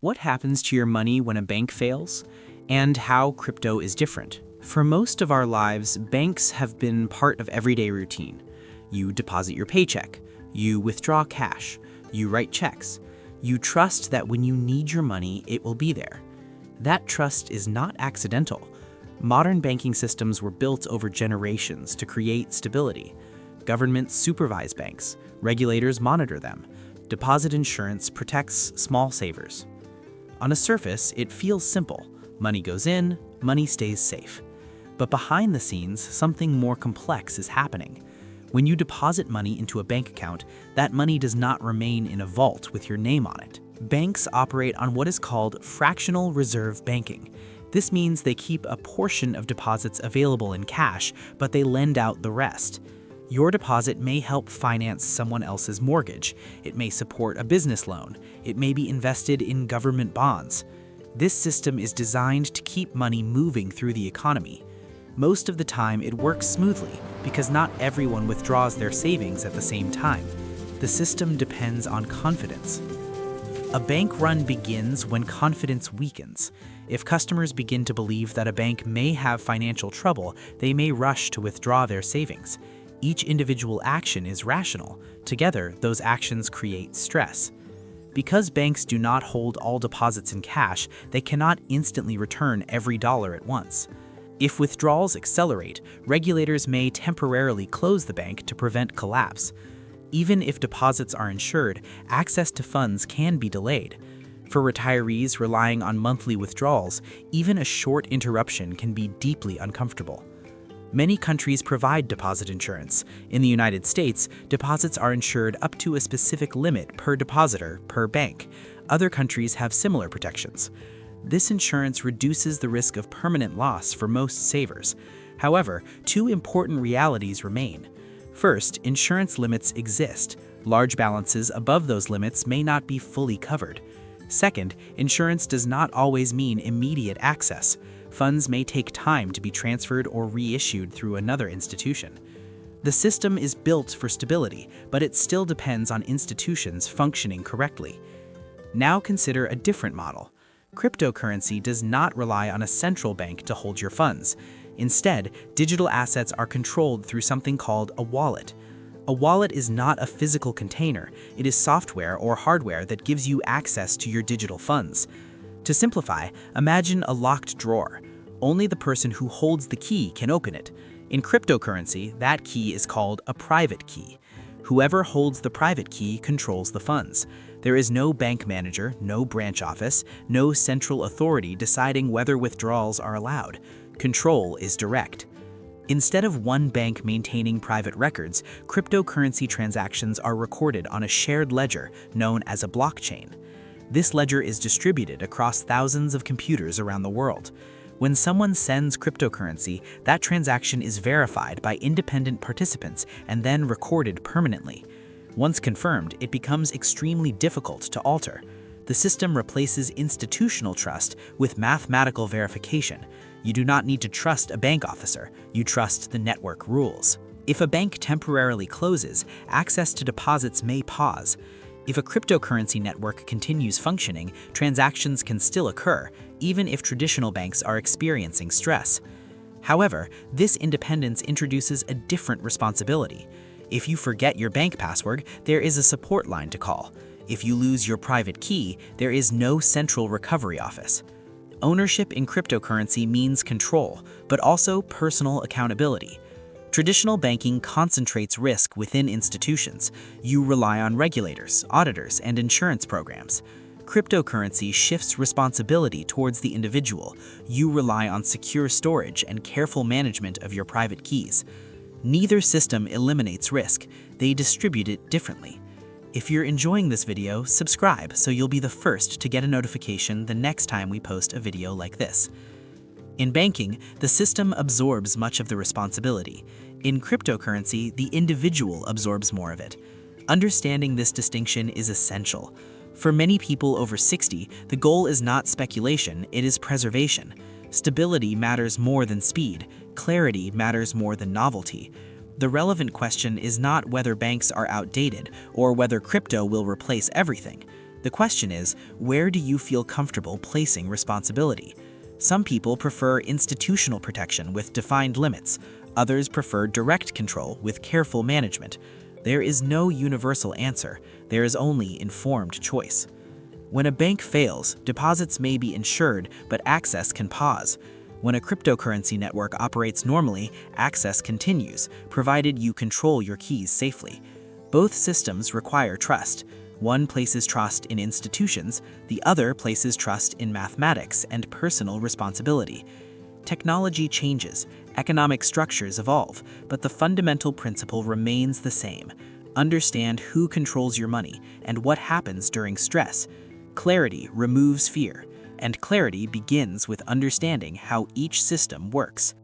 What happens to your money when a bank fails, and how crypto is different. For most of our lives, banks have been part of everyday routine. You deposit your paycheck, you withdraw cash, you write checks. You trust that when you need your money, it will be there. That trust is not accidental. Modern banking systems were built over generations to create stability. Governments supervise banks, regulators monitor them. Deposit insurance protects small savers. On a surface, it feels simple. Money goes in, money stays safe. But behind the scenes, something more complex is happening. When you deposit money into a bank account, that money does not remain in a vault with your name on it. Banks operate on what is called fractional reserve banking. This means they keep a portion of deposits available in cash, but they lend out the rest. Your deposit may help finance someone else's mortgage. It may support a business loan. It may be invested in government bonds. This system is designed to keep money moving through the economy. Most of the time, it works smoothly because not everyone withdraws their savings at the same time. The system depends on confidence. A bank run begins when confidence weakens. If customers begin to believe that a bank may have financial trouble, they may rush to withdraw their savings. Each individual action is rational. Together, those actions create stress. Because banks do not hold all deposits in cash, they cannot instantly return every dollar at once. If withdrawals accelerate, regulators may temporarily close the bank to prevent collapse. Even if deposits are insured, access to funds can be delayed. For retirees relying on monthly withdrawals, even a short interruption can be deeply uncomfortable. Many countries provide deposit insurance. In the United States, deposits are insured up to a specific limit per depositor per bank. Other countries have similar protections. This insurance reduces the risk of permanent loss for most savers. However, two important realities remain. First, insurance limits exist. Large balances above those limits may not be fully covered. Second, insurance does not always mean immediate access. Funds may take time to be transferred or reissued through another institution. The system is built for stability, but it still depends on institutions functioning correctly. Now consider a different model. Cryptocurrency does not rely on a central bank to hold your funds. Instead, digital assets are controlled through something called a wallet. A wallet is not a physical container. It is software or hardware that gives you access to your digital funds. To simplify, imagine a locked drawer. Only the person who holds the key can open it. In cryptocurrency, that key is called a private key. Whoever holds the private key controls the funds. There is no bank manager, no branch office, no central authority deciding whether withdrawals are allowed. Control is direct. Instead of one bank maintaining private records, cryptocurrency transactions are recorded on a shared ledger known as a blockchain. This ledger is distributed across thousands of computers around the world. When someone sends cryptocurrency, that transaction is verified by independent participants and then recorded permanently. Once confirmed, it becomes extremely difficult to alter. The system replaces institutional trust with mathematical verification. You do not need to trust a bank officer, you trust the network rules. If a bank temporarily closes, access to deposits may pause. If a cryptocurrency network continues functioning, transactions can still occur, even if traditional banks are experiencing stress. However, this independence introduces a different responsibility. If you forget your bank password, there is a support line to call. If you lose your private key, there is no central recovery office. Ownership in cryptocurrency means control, but also personal accountability. Traditional banking concentrates risk within institutions. You rely on regulators, auditors, and insurance programs. Cryptocurrency shifts responsibility towards the individual. You rely on secure storage and careful management of your private keys. Neither system eliminates risk. They distribute it differently. If you're enjoying this video, subscribe so you'll be the first to get a notification the next time we post a video like this. In banking, the system absorbs much of the responsibility. In cryptocurrency, the individual absorbs more of it. Understanding this distinction is essential. For many people over 60, the goal is not speculation, it is preservation. Stability matters more than speed. Clarity matters more than novelty. The relevant question is not whether banks are outdated or whether crypto will replace everything. The question is, where do you feel comfortable placing responsibility? Some people prefer institutional protection with defined limits. Others prefer direct control with careful management. There is no universal answer. There is only informed choice. When a bank fails, deposits may be insured, but access can pause. When a cryptocurrency network operates normally, access continues, provided you control your keys safely. Both systems require trust. One places trust in institutions, the other places trust in mathematics and personal responsibility. Technology changes, economic structures evolve, but the fundamental principle remains the same. Understand who controls your money and what happens during stress. Clarity removes fear, and clarity begins with understanding how each system works.